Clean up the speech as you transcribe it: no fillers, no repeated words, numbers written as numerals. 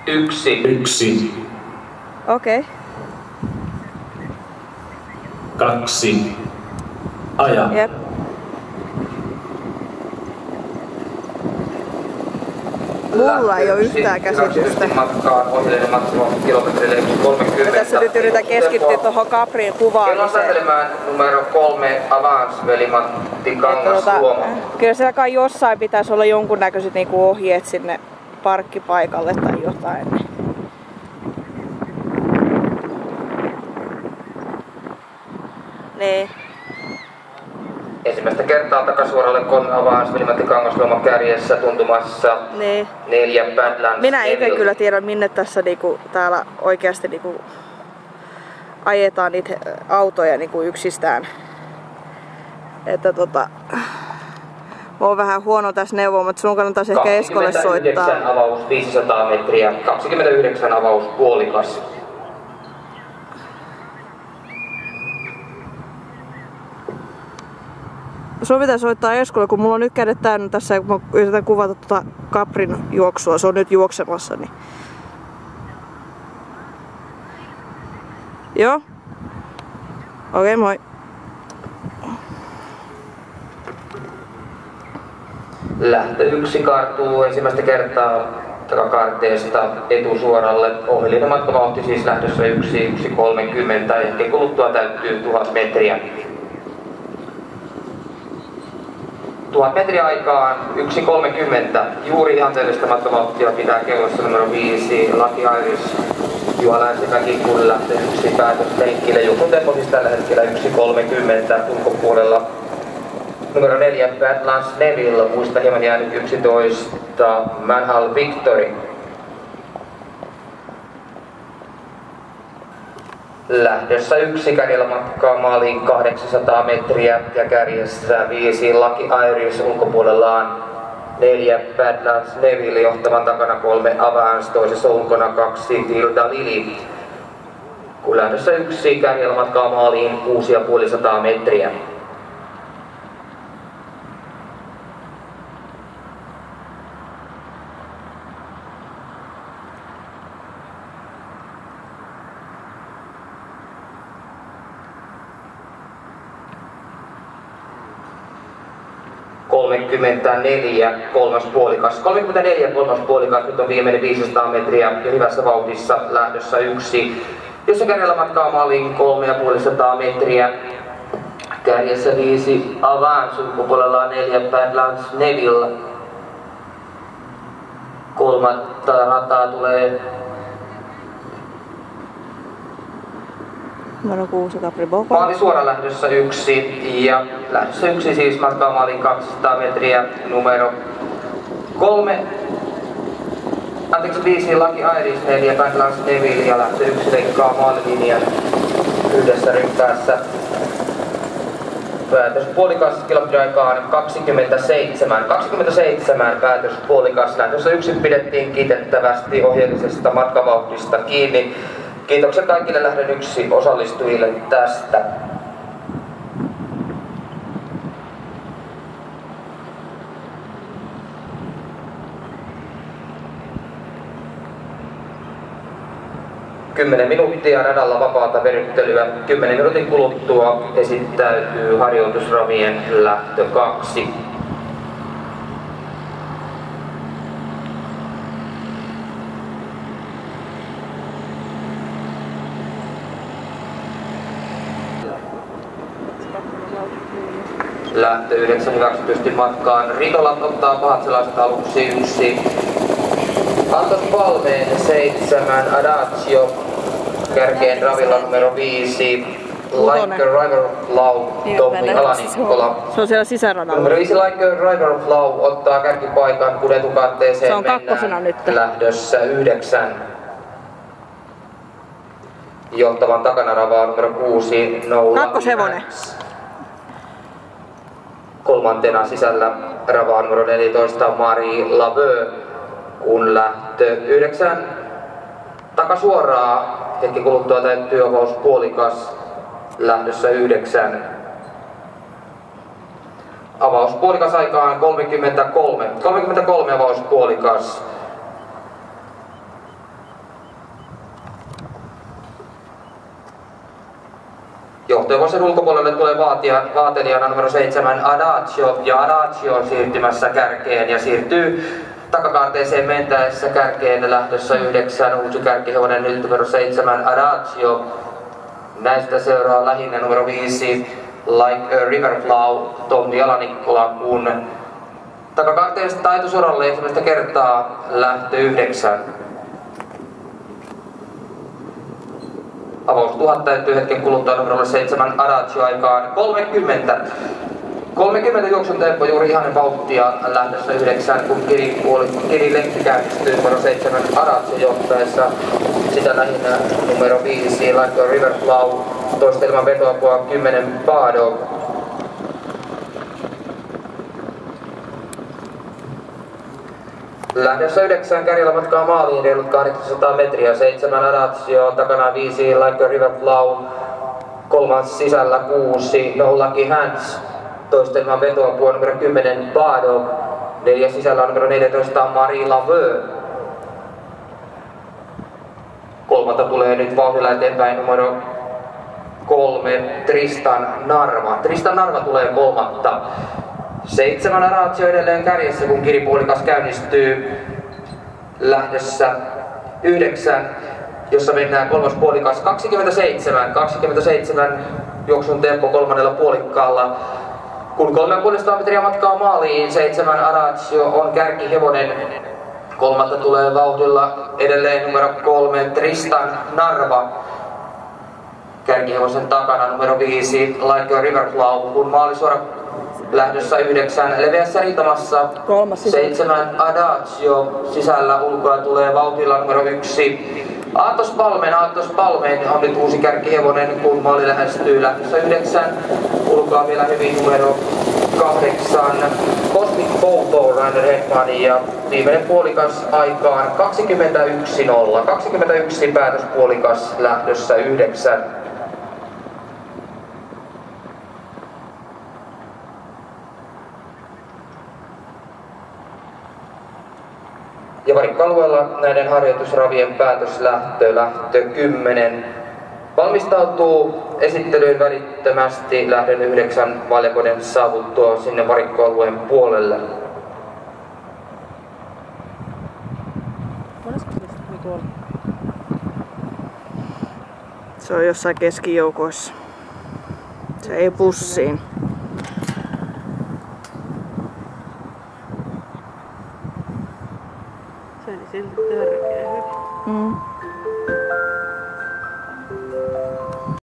1. Okei. Okay. 2. Aja. Jep. Mulla ei oo yhtään käsitystä. Mä tässä nyt yritän keskittyä tuohon Caprin kuvaamiseen. Numero 3 Avance, veli Matti Kangas-Suomo. Kyllä siellä kai jossain pitäisi olla jonkunnäköiset niinku ohjeet sinne parkkipaikalle tai jotain. Niin. Ensimmäistä kertaa takasuoralle 3 Avance, veli Matti Kangas-Suomo kärjessä tuntumassa. Niin. 4 Badlands. Minä itse kyllä tiedä, minne tässä niinku, täällä oikeasti niinku, ajetaan niitä autoja niinku, yksistään. Että mä oon vähän huono tässä neuvoa, mutta sun kannattaisi ehkä Eskolle soittaa. 29 avaus 500 metriä, 29 avaus puolikas. Sun pitää soittaa Eskolle, kun mulla on nyt kädet täynnä tässä, kun mä yritän kuvata tuota Caprin juoksua. Se on nyt juoksemassa. Niin. Joo? Okei, moi. Lähtö 1 kartuu ensimmäistä kertaa takakarteesta etusuoralle. Ohjeellinen matkavauhti siis lähdössä 1:30 ja hetken kuluttua täyttyy 1000 metriä. 1000 metriä aikaan 1:30. Juuri ihanteellista matkavauhtia pitää kellossa numero 5 Lucky Irish. Juha Länsimäki, kun lähtee 1 päätösleikkille. Juoksun tempo siis tällä hetkellä 1:30 ulkopuolella. Numero 4 Badlands Neville, muista hieman jäänyt 11 Manhal Victory. Lähdössä 1 kärjellä matkaa maaliin 800 metriä ja kärjessä 5 Lucky Irish, ulkopuolellaan 4 Badlands Neville, johtavan takana 3 Avance, toisessa ulkona 2 Tilda Lily. Kun lähdössä 1 kärjellä matkaa maaliin 6500 metriä. kolmas puolikas, nyt on viimeinen 500 metriä ja hyvässä vauhdissa lähdössä 1. Jossa kärjellä matkaa maaliin 3500 metriä. Kärjessä 5 Avance, ulkopuolella 4 Badlands Neville. Kolmatta rataa tulee numero 6 Capri Boko. maali suora lähdössä 1 ja lähdössä 1 siis matkaa maaliin 200 metriä. Numero 5 Lucky Irish, 4 Badlands Neville ja lähtö 1 leikkaa maalilinjan yhdessä ryppäässä. Päätöspuolikas kilometriaikaan 27 päätöspuolikas. Lähdössä 1 pidettiin kiitettävästi ohjeellisesta matkavauhdista kiinni. Kiitokset kaikille lähdön 1 osallistujille tästä. Kymmenen minuuttia radalla vapaata veryttelyä. 10 minuutin kuluttua esittäytyy harjoitusravien lähtö 2. Lähtö 9 hyväksytysti matkaan. Ritolat ottaa pahat sellaiset aluksi 1. Antos Palmeen 7 Adagio. Kärkeen ravilla numero 5. Like a River of Love, Tommi Alanikkola. Se on siellä sisäradalla. Numero 5 Like a River of Love ottaa kärkipaikan, kun etukanteeseen se on kakkosena nyt. Lähdössä 9. Johtavan takana ravaa numero 6 Noula. Kakkoshevonen. Kolmantena sisällä ravaa numero 14 Marie Laveux, kun lähtö 9 takasuoraa. Hetki kuluttua täyttyy avauspuolikas lähdössä 9. Avauspuolikas aikaan 33 avauspuolikas. Johtohevosen ulkopuolelle tulee vaatelijana numero 7 Adagio, ja Adagio on siirtymässä kärkeen ja siirtyy takakaarteeseen mentäessä kärkeen lähdössä 9. Uusi kärkihevonen nyt numero 7 Adagio. Näistä seuraa lähinnä numero 5 Like a Riverflow Tommi Alanikkola, kun takakaarteesta taitosoralle ensimmäistä kertaa lähtö 9. Avaus 1000 täytyy hetken kuluttua numerolle 7 Adagio aikaan 30. 30 juoksun tempo juuri ihanen vauhtia lähdössä 9, kun Kiri lenkki käynnistyy numero 7 Adagio johtaessa. Sitä lähinnä numero 5 Like a Riverflow, toistelman vetoapua 10 Bado. Lähdössä 9 kärjellä matkaa maaliin reilut 800 metriä, 7 Adagio, takana 5 Like a Riverflow, kolmas sisällä 6 No Lucky Hands, toistelman vetoapua numero 10 Bado, 4 sisällä on numero 14 Marie Laveux. Kolmatta tulee nyt vauhdilla eteenpäin numero 3 Tristan Narva. Tristan Narva tulee kolmatta. 7 Adagio edelleen kärjessä, kun kiripuolikas käynnistyy lähdössä 9, jossa mennään kolmas puolikas 27 juoksun tempo kolmannella puolikkaalla. Kun 3,5 metriä matkaa maaliin, 7 Adagio on kärkihevonen. Kolmatta tulee vauhdilla edelleen numero 3 Tristan Narva. Kärkihevosen takana numero 5 Like a Riverflow, kun maalisuora lähdössä 9 leveässä rintamassa 7 Adagio, sisällä ulkoa tulee vauhdilla numero 1 Aatos Palmen on nyt uusi kärkihevonen, kun maali lähestyy lähdössä 9, ulkoa vielä hyvin numero 8 Cosmic Photo Rainer Hedman, ja viimeinen puolikas aikaan 21.0, 21 päätöspuolikas lähdössä 9. Ja varikkoalueella näiden harjoitusravien päätöslähtö, lähtö 10. Valmistautuu esittelyyn välittömästi lähdön 9 valjakoiden saavuttua sinne varikkoalueen puolelle. Se on jossain keskijoukoissa. Se ei pussiin. Se oli silti törkeä hyvin.